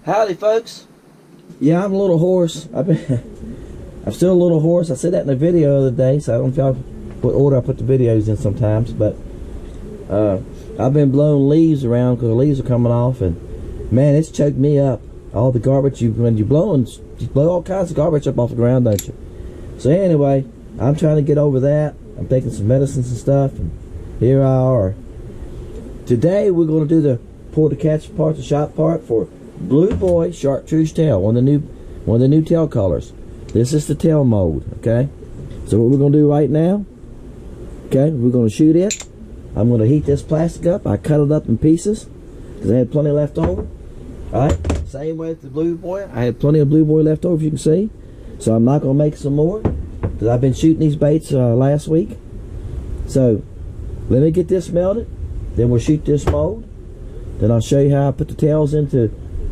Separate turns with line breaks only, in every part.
Howdy folks. Yeah, I'm a little hoarse. I'm still a little hoarse. I said that in the video the other day, so I don't know what order I put the videos in sometimes, but I've been blowing leaves around because the leaves are coming off, and man, it's choked me up. All the garbage when you blow all kinds of garbage up off the ground, don't you? So anyway, I'm trying to get over that. I'm taking some medicines and stuff, and here I are. Today we're going to do the pour the catch part, the shot part for Blue Boy Chartreuse tail, one of the new tail colors. This is the tail mold, okay? So what we're going to do right now, okay, we're going to shoot it. I'm going to heat this plastic up. I cut it up in pieces because I had plenty left over. Alright, same way with the Blue Boy. I had plenty of Blue Boy left over, if you can see. So I'm not going to make some more because I've been shooting these baits last week. So let me get this melted. Then we'll shoot this mold. Then I'll show you how I put the tails into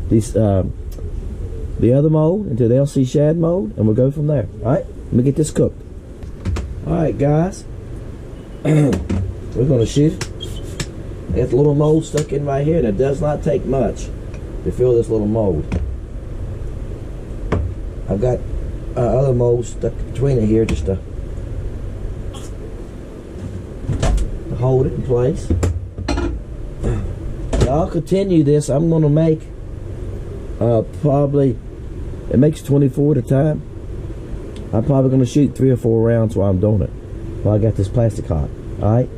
these the other mold, into the LC Shad mold, and we'll go from there. Alright, let me get this cooked. Alright guys, we're going to shoot. I got the little mold stuck in right here, and it does not take much to fill this little mold. I've got other molds stuck between it here just to hold it in place. I'll continue this. I'm going to make probably, it makes 24 at a time. I'm probably going to shoot 3 or 4 rounds while I'm doing it, while I got this plastic hot. Alright,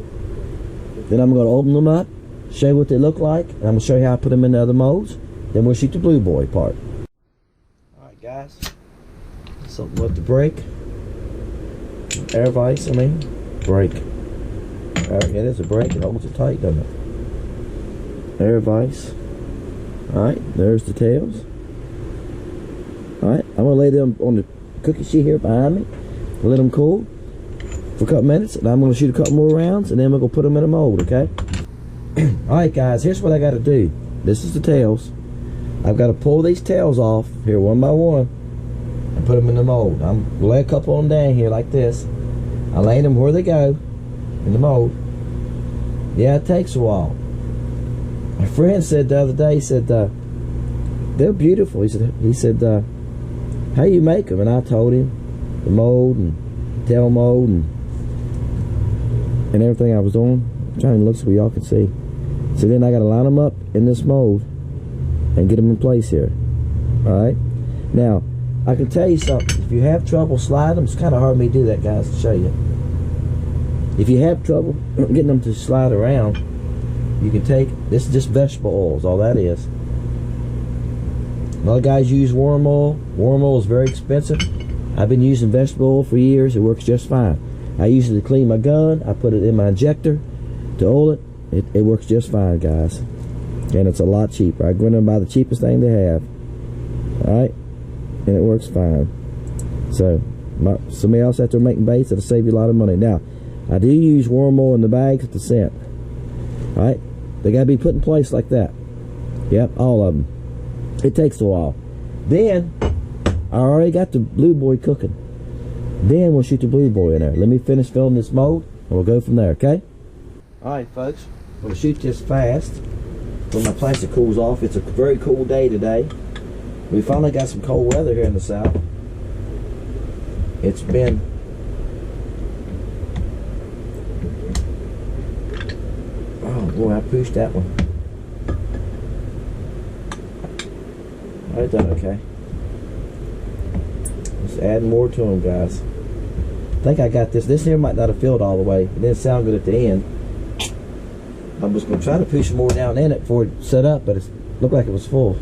then I'm going to open them up, show you what they look like, and I'm going to show you how I put them in the other molds. Then we'll shoot the Blue Boy part. Alright guys, something with the brake, air vise, brake. Yeah, there's a brake, it holds it tight, doesn't it? Air vise. Alright, there's the tails. Alright, I'm going to lay them on the cookie sheet here behind me, let them cool for a couple minutes, and I'm going to shoot a couple more rounds, and then we're going to put them in a mold, okay? Alright guys, here's what I got to do. This is the tails. I've got to pull these tails off here one by one and put them in the mold. I'm going to lay a couple of them down here like this. I lay them where they go in the mold. Yeah, it takes a while. My friend said the other day, he said, they're beautiful. He said, how you make them? And I told him the mold and tail mold and everything I was doing. I'm trying to look so y'all can see. So then I got to line them up in this mold and get them in place here. Alright? Now, I can tell you something. If you have trouble sliding them, it's kind of hard for me to do that, guys, to show you. If you have trouble getting them to slide around, you can take, this is just vegetable oil, is all that is. A lot of guys use worm oil. Worm oil is very expensive. I've been using vegetable oil for years. It works just fine. I use it to clean my gun. I put it in my injector to oil it. It works just fine, guys. And it's a lot cheaper. I go in and buy the cheapest thing they have. Alright? And it works fine. So, somebody else out there making baits, that'll save you a lot of money. Now, I do use worm oil in the bags at the scent. Alright? They gotta be put in place like that. Yep, all of them. It takes a while. Then, I already got the Blue Boy cooking. Then we'll shoot the Blue Boy in there. Let me finish filling this mold, and we'll go from there, okay? Alright, folks. I'm going to shoot this fast when my plastic cools off. It's a very cool day today. We finally got some cold weather here in the south. It's been oh boy, I pushed that one. Alright, done okay. Just adding more to them, guys. I think I got this. This here might not have filled all the way. It didn't sound good at the end. I was going to try to push more down in it before it set up, but it looked like it was full.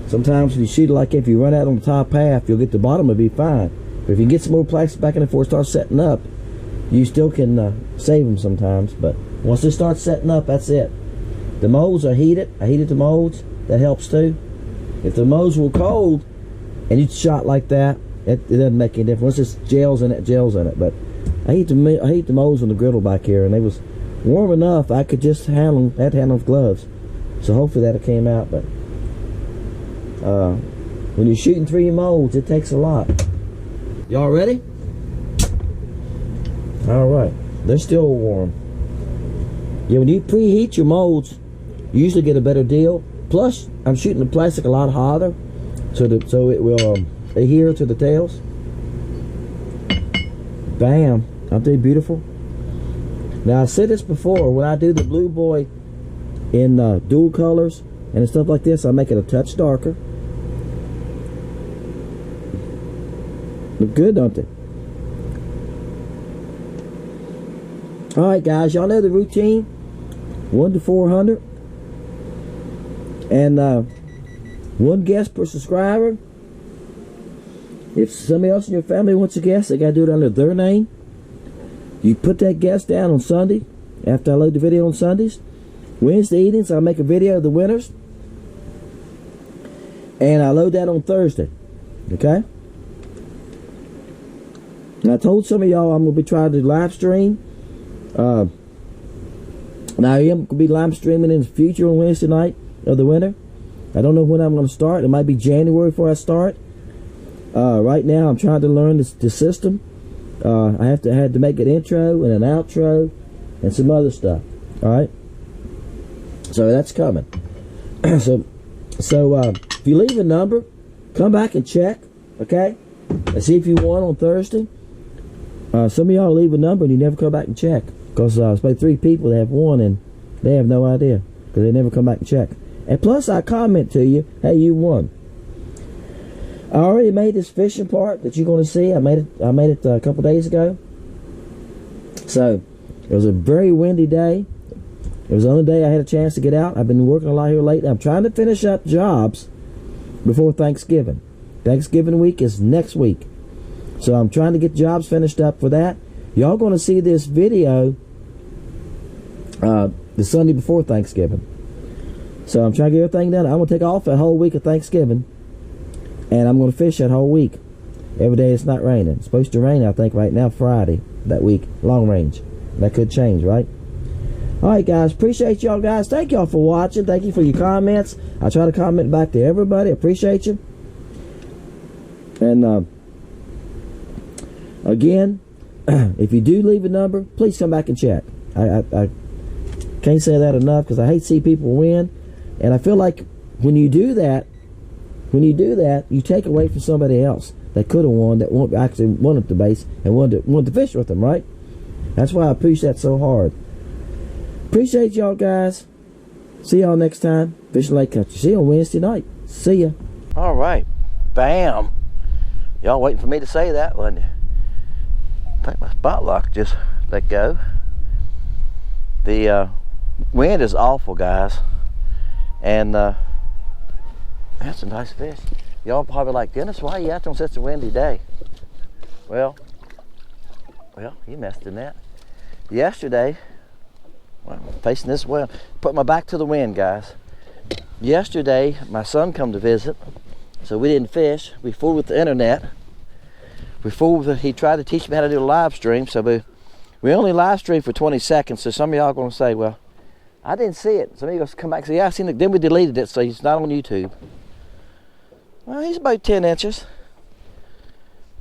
Sometimes when you shoot it like that, if you run out on the top half, you'll get the bottom, it'll be fine. But if you get some more plastic back in it before it starts setting up, you still can save them sometimes. But once it starts setting up, that's it. The molds are heated. I heated the molds. That helps too. If the molds were cold and you shot like that, it doesn't make any difference. Once it gels in it, gels in it. But I heat the molds on the griddle back here, and they was warm enough I could just handle them. I had to handle with gloves. So hopefully that came out. But when you're shooting 3 molds, it takes a lot. Y'all ready? All right, they're still warm. Yeah, when you preheat your molds, you usually get a better deal. Plus, I'm shooting the plastic a lot hotter, so it will adhere to the tails. Bam! Aren't they beautiful? Now, I said this before, when I do the Blue Boy in dual colors and stuff like this, I make it a touch darker. Look good, don't they? Alright guys, y'all know the routine. 1 to 400. And 1 guest per subscriber. If somebody else in your family wants a guest, they gotta do it under their name. You put that guest down on Sunday, after I load the video on Sundays. Wednesday evenings, I'll make a video of the winners. And I load that on Thursday. Okay? And I told some of y'all I'm going to be trying to live stream. Now I am going to be live streaming in the future on Wednesday night of the winter. I don't know when I'm going to start. It might be January before I start. Right now I'm trying to learn the system. I had to make an intro and an outro and some other stuff. Alright? So that's coming. so if you leave a number, come back and check. Okay? And see if you won on Thursday. Some of y'all leave a number and you never come back and check. Because there's about 3 people that have won and they have no idea. Because they never come back and check. And plus I comment to you, hey, you won. I already made this fishing part that you're going to see. I made it a couple days ago. So it was a very windy day. It was the only day I had a chance to get out. I've been working a lot here lately. I'm trying to finish up jobs before Thanksgiving. Thanksgiving week is next week. So I'm trying to get jobs finished up for that. Y'all going to see this video the Sunday before Thanksgiving. So I'm trying to get everything done. I'm going to take off that whole week of Thanksgiving. And I'm going to fish that whole week. Every day it's not raining. It's supposed to rain, I think, right now, Friday, that week, long range. That could change, right? Alright, guys. Appreciate y'all, guys. Thank y'all for watching. Thank you for your comments. I try to comment back to everybody. Appreciate you. And, again, if you do leave a number, please come back and check. I can't say that enough because I hate to see people win. And I feel like when you do that, you take away from somebody else that could have won, that actually won at the base and wanted to fish with them, right? That's why I push that so hard. Appreciate y'all, guys. See y'all next time. Fishing Lake Country. See you on Wednesday night. See ya. All right. Bam. Y'all waiting for me to say that, wasn't you? I think my spot lock just let go. The wind is awful, guys. And that's a nice fish. Y'all probably like, Dennis, why are you out on such a windy day? Well, you messed in that. Yesterday, well, I'm facing this way. Put my back to the wind, guys. Yesterday, my son come to visit, so we didn't fish. We fooled with the internet. He tried to teach me how to do a live stream, so we only live streamed for 20 seconds, so some of y'all are going to say, well, I didn't see it. Some of you going to come back and say, yeah, I seen it. Then we deleted it, so it's not on YouTube. Well, he's about 10 inches.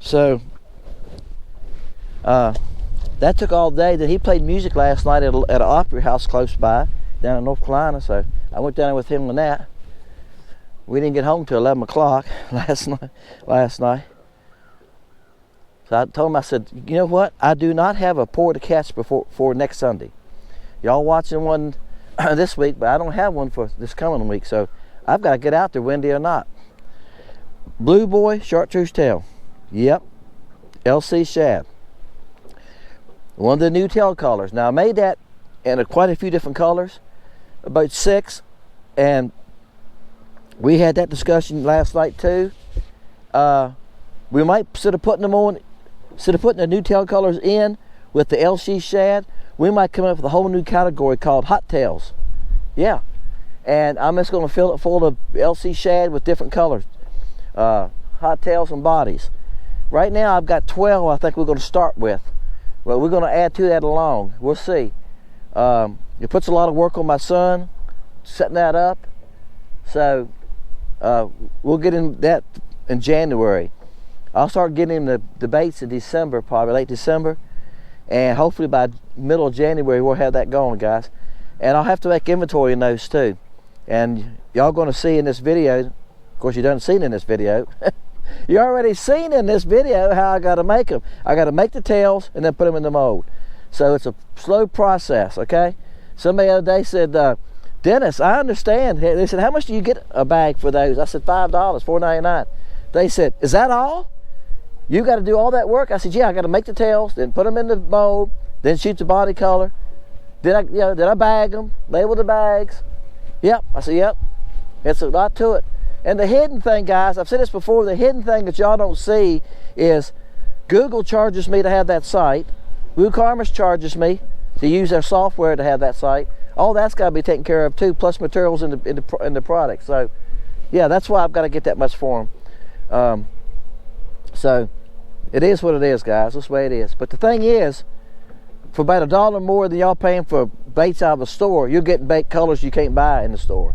So, that took all day. Then he played music last night at an opera house close by, down in North Carolina, so I went down there with him on that. We didn't get home till 11 o'clock last night. So I told him, I said, you know what? I do not have a pour to catch for next Sunday. Y'all watching one this week, but I don't have one for this coming week, so I've got to get out there, windy or not. Blue Boy, chartreuse tail. Yep. LC Shad. One of the new tail colors. Now I made that in quite a few different colors, about 6, and we had that discussion last night too. We might, instead of putting the new tail colors in with the LC Shad, we might come up with a whole new category called hot tails. Yeah. And I'm just going to fill it full of LC Shad with different colors. Hot tails and bodies. Right now I've got 12 I think we're going to start with. Well, we're going to add to that along. We'll see. It puts a lot of work on my son setting that up. So we'll get in that in January. I'll start getting him the baits in December, probably late December, and hopefully by middle of January we'll have that going, guys. And I'll have to make inventory in those too. And y'all gonna see in this video, of course you done seen in this video, you already seen in this video how I gotta make them. I gotta make the tails and then put them in the mold. So it's a slow process, okay? Somebody the other day said, Dennis, I understand. They said, how much do you get a bag for those? I said, $5, $4.99. They said, is that all? You got to do all that work? I said, yeah, I got to make the tails, then put them in the mold, then shoot the body color. Did I bag them, label the bags? Yep. I said, yep. It's a lot to it. And the hidden thing, guys, I've said this before, the hidden thing that y'all don't see is Google charges me to have that site. WooCommerce charges me to use their software to have that site. All that's got to be taken care of too, plus materials in the product. So, yeah, that's why I've got to get that much for them. So, it is what it is, guys. That's the way it is. But the thing is, for about $1 more than y'all paying for baits out of the store, you're getting bait colors you can't buy in the store.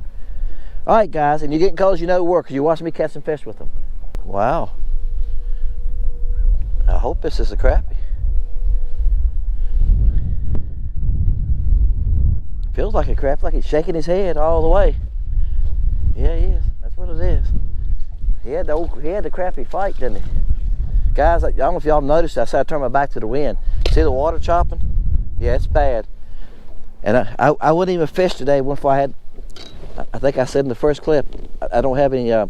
All right, guys, and you're getting colors you know work because you watch me catch some fish with them. Wow. I hope this is a crappie. Feels like a crappie, like he's shaking his head all the way. Yeah, he is. That's what it is. He had the crappie fight, didn't he? Guys, I don't know if y'all noticed, I said I turned my back to the wind. See the water chopping? Yeah, it's bad. And I wouldn't even fish today if I had, I think I said in the first clip, I don't have any, I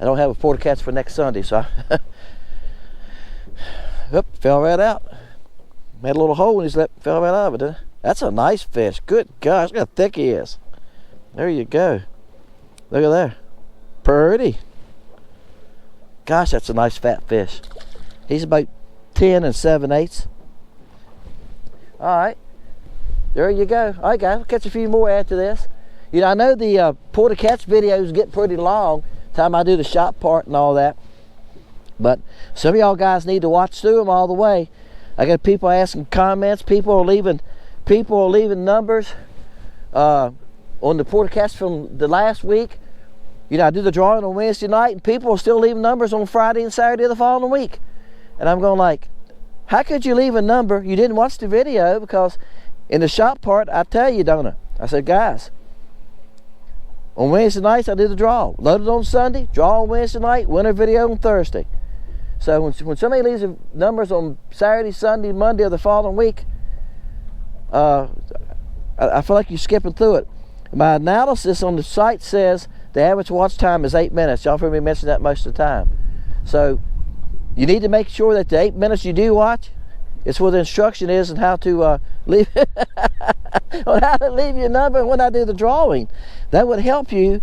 don't have a port of cats for next Sunday, so I, fell right out. Made a little hole and he fell right out of it, didn't it? That's a nice fish. Good gosh, look how thick he is. There you go. Look at there. Pretty. Gosh, that's a nice fat fish. He's about 10 7/8. Alright. There you go. Alright, guys, we'll catch a few more after this. You know, I know the Port of Cats videos get pretty long, time I do the shop part and all that. But some of y'all guys need to watch through them all the way. I got people asking comments, people are leaving numbers on the Port of Cats from the last week. You know, I do the drawing on Wednesday night and people are still leaving numbers on Friday and Saturday of the following week. And I'm going like, how could you leave a number? You didn't watch the video, because in the shop part, I tell you, don't I? I said, guys, on Wednesday nights I do the draw. Loaded on Sunday, draw on Wednesday night, winner video on Thursday. So when somebody leaves numbers on Saturday, Sunday, Monday of the following week, I feel like you're skipping through it. My analysis on the site says the average watch time is 8 minutes. Y'all heard me mention that most of the time. So you need to make sure that the 8 minutes you do watch, it's where the instruction is on how to leave on how to leave your number when I do the drawing. That would help you,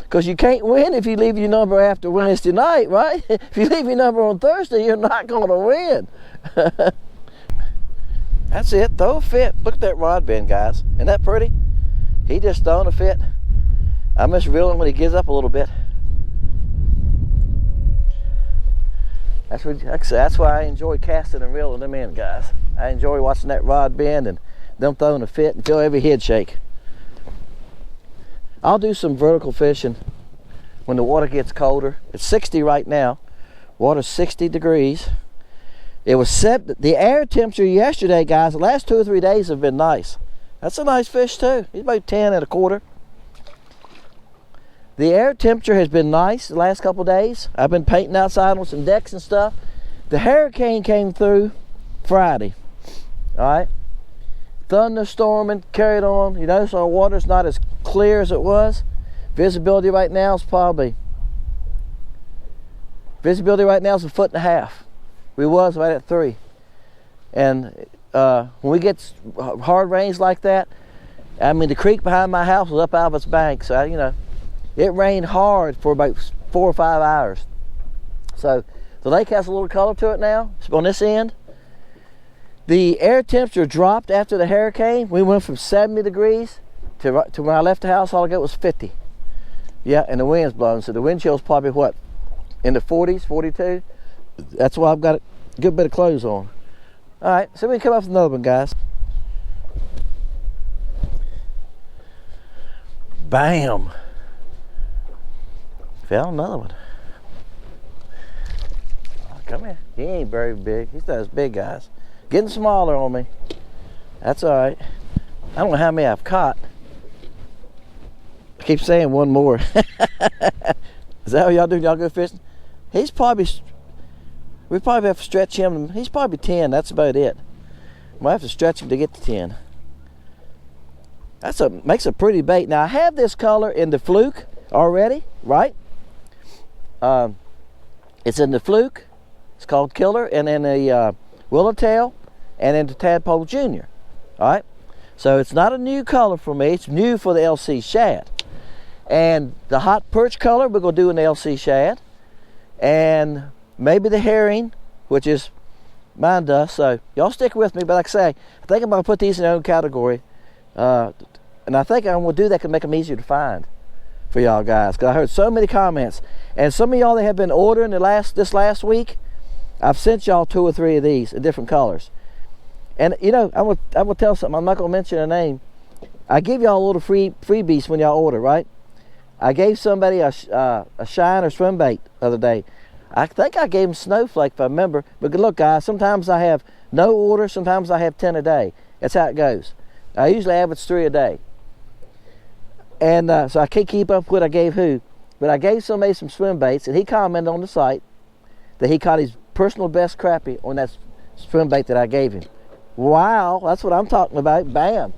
because you can't win if you leave your number after Wednesday night, right? If you leave your number on Thursday, you're not going to win. That's it. Throw a fit. Look at that rod bend, guys. Isn't that pretty? He just throwing a fit. I miss reeling when he gives up a little bit. That's why I enjoy casting and reeling them in, guys. I enjoy watching that rod bend and them throwing a fit and feel every head shake. I'll do some vertical fishing when the water gets colder. It's 60 right now. Water's 60 degrees. It was set, the air temperature yesterday, guys, the last 2 or 3 days have been nice. That's a nice fish too. He's about 10 1/4. The air temperature has been nice the last couple of days. I've been painting outside on some decks and stuff. The hurricane came through Friday. Alright. Thunderstorming, carried on. You notice our water's not as clear as it was. Visibility right now is probably, visibility right now is 1.5 feet. We was right at 3. And when we get hard rains like that, I mean, the creek behind my house was up out of its bank, so you know, it rained hard for about 4 or 5 hours. So the lake has a little color to it now. On this end, the air temperature dropped after the hurricane. We went from 70 degrees to when I left the house, all I got was 50. Yeah, and the wind's blowing, so the wind chill's probably what, in the 40s, 42. That's why I've got a good bit of clothes on. All right, so we can come up with another one, guys. Bam! Found another one. Come here. He ain't very big. He's those big guys. Getting smaller on me. That's all right. I don't know how many I've caught. I keep saying one more. Is that how y'all do? Y'all go fishing? He's probably, we probably have to stretch him. He's probably 10. That's about it. Might have to stretch him to get to 10. Makes a pretty bait. Now I have this color in the fluke already, right? It's in the fluke. It's called Killer, and in the Willowtail, and in the Tadpole Junior. All right. So it's not a new color for me. It's new for the LC Shad. And the hot perch color we're gonna do in the LC Shad, and maybe the herring, which is mine does. So y'all stick with me. But like I say, I think I'm gonna put these in their own category, and I think I'm gonna do that to make them easier to find for y'all guys. Cause I heard so many comments, and some of y'all that have been ordering this last week, I've sent y'all 2 or 3 of these in different colors. And you know, I will tell something. I'm not gonna mention a name. I give y'all a little freebies when y'all order, right? I gave somebody a shine or swim bait the other day. I think I gave him Snowflake if I remember. But look, guys, sometimes I have no order, sometimes I have 10 a day. That's how it goes. I usually average 3 a day. And so I can't keep up what I gave who. But I gave somebody some swim baits, and he commented on the site that he caught his personal best crappie on that swim bait that I gave him. Wow, that's what I'm talking about. Bam.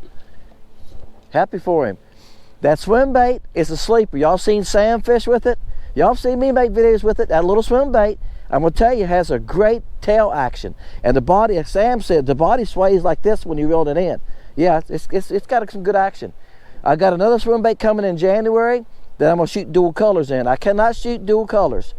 Happy for him. That swim bait is a sleeper. Y'all seen Sam fish with it? Y'all seen me make videos with it. That little swim bait, I'm gonna tell you, has a great tail action. And the body, as Sam said, the body sways like this when you reel it in. Yeah, it's got some good action. I got another swim bait coming in January that I'm gonna shoot dual colors in. I cannot shoot dual colors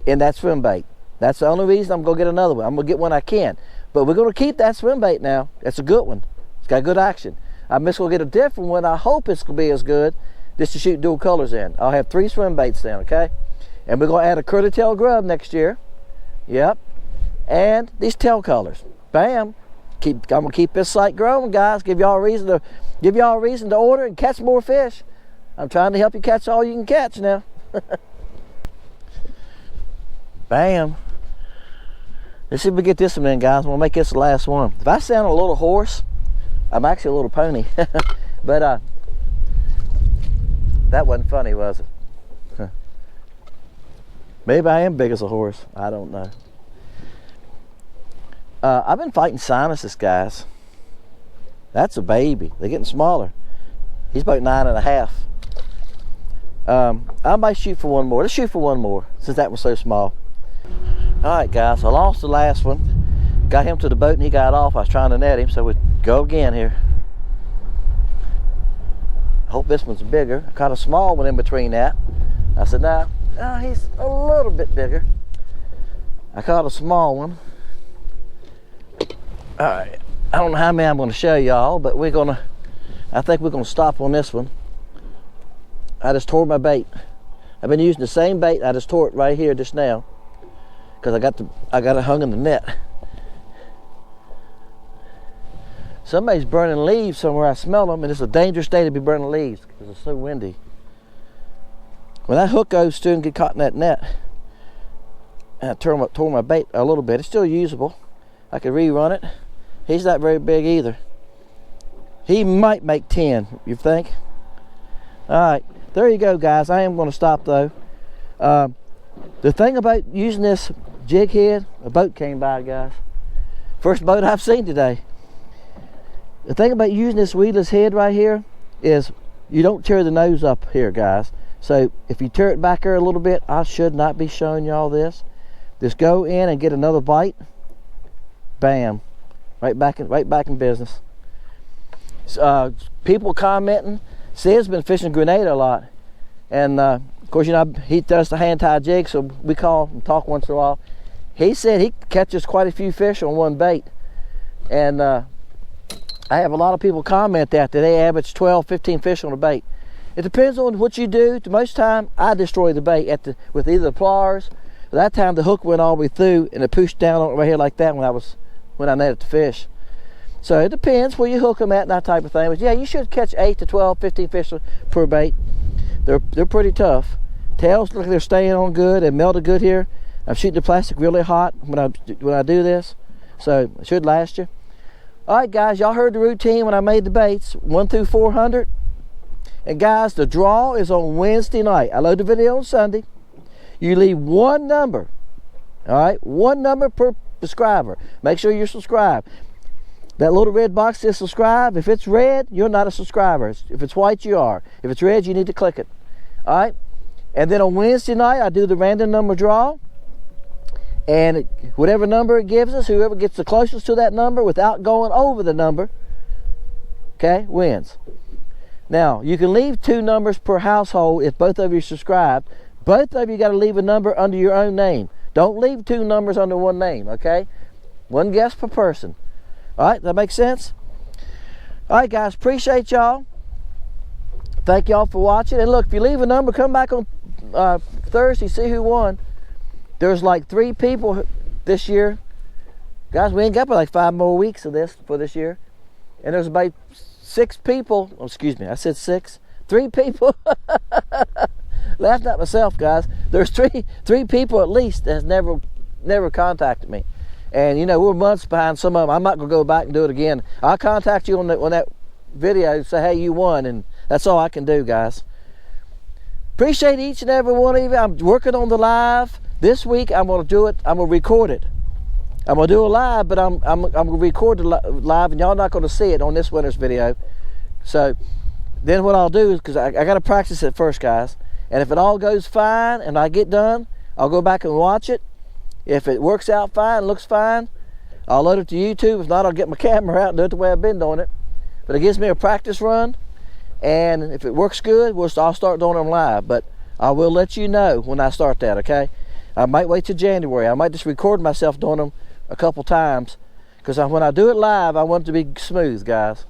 in that swim bait. That's the only reason I'm gonna get another one. I'm gonna get one I can. But we're gonna keep that swim bait now. That's a good one. It's got good action. I'm just gonna get a different one. I hope it's gonna be as good, just to shoot dual colors in. I'll have 3 swim baits then, okay? And we're gonna add a curly tail grub next year. Yep. And these tail colors. Bam. I'm gonna keep this site growing, guys. Give y'all a reason to order and catch more fish. I'm trying to help you catch all you can catch now. Bam. Let's see if we get this one in, guys. We'll make this the last one. If I sound a little hoarse, I'm actually a little pony. But that wasn't funny, was it? Maybe I am big as a horse. I don't know. I've been fighting sinuses, guys. That's a baby. They're getting smaller. He's about 9.5. I might shoot for one more. Let's shoot for one more, since that was so small. All right, guys. I lost the last one. Got him to the boat and he got off. I was trying to net him, so we'd go again here. I hope this one's bigger. I caught a small one in between that. I said, nah, he's a little bit bigger. I caught a small one. All right. I don't know how many I'm going to show y'all, but I think we're going to stop on this one. I just tore my bait. I've been using the same bait. I just tore it right here just now because I got it hung in the net. Somebody's burning leaves somewhere. I smell them, and it's a dangerous day to be burning leaves because it's so windy. When that hook goes through and get caught in that net, and I tore my bait a little bit. It's still usable. I could rerun it. He's not very big either. He might make 10, you think? All right, there you go, guys. I am going to stop though. The thing about using this jig head, a boat came by, guys. First boat I've seen today. The thing about using this weedless head right here is you don't tear the nose up here, guys. So if you tear it back there a little bit, I should not be showing y'all this. Just go in and get another bite. Bam, right back in business. People commenting. Sid's been fishing Grenada a lot, and of course, you know, he does the hand tie jig, so we call and talk once in a while. He said he catches quite a few fish on one bait, and I have a lot of people comment that they average 12, 15 fish on a bait. It depends on what you do. Most time, I destroy the bait with either the pliers. That time the hook went all the way through, and it pushed down on it right here like that when I netted the fish. So it depends where you hook them at and that type of thing. But yeah, you should catch 8 to 12, 15 fish per bait. They're pretty tough. Tails look like they're staying on good and melted good here. I'm shooting the plastic really hot when I do this, so it should last you. All right, guys, y'all heard the routine when I made the baits, 1 through 400. And guys, the draw is on Wednesday night. I load the video on Sunday. You leave one number, all right? One number per subscriber. Make sure you're subscribed. That little red box says subscribe. If it's red, you're not a subscriber. If it's white, you are. If it's red, you need to click it. All right? And then on Wednesday night, I do the random number draw. And whatever number it gives us, whoever gets the closest to that number without going over the number, okay, wins. Now, you can leave 2 numbers per household if both of you are subscribed. Both of you got to leave a number under your own name. Don't leave 2 numbers under one name, okay? 1 guess per person. All right, that makes sense? All right, guys, appreciate y'all. Thank y'all for watching. And look, if you leave a number, come back on Thursday, see who won. There's like 3 people this year. Guys, we ain't got but like 5 more weeks of this for this year. And there's about 6 people, oh, excuse me, I said 6. 3 people. Laughed at myself, guys. There's three people at least that has never contacted me. And you know, we're months behind some of them. I'm not gonna go back and do it again. I'll contact you on that video and say, hey, you won, and that's all I can do, guys. Appreciate each and every one of you. I'm working on the live. This week I'm gonna do it, I'm gonna record it. I'm gonna do a live, but I'm gonna record the live, and y'all not gonna see it on this winter's video. So then what I'll do is, because I gotta practice it first, guys. And if it all goes fine and I get done, I'll go back and watch it. If it works out fine, looks fine, I'll load it to YouTube. If not, I'll get my camera out and do it the way I've been doing it. But it gives me a practice run. And if it works good, I'll start doing them live. But I will let you know when I start that, okay? I might wait till January. I might just record myself doing them a couple times. Because when I do it live, I want it to be smooth, guys.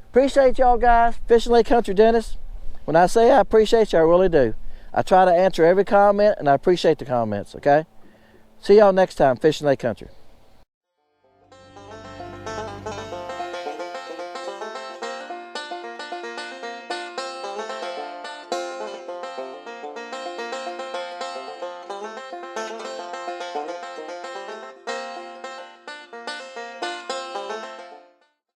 Appreciate y'all, guys. Fishing Lake Country Dennis. When I say I appreciate you, I really do. I try to answer every comment, and I appreciate the comments, okay? See y'all next time, Fishing Lake Country.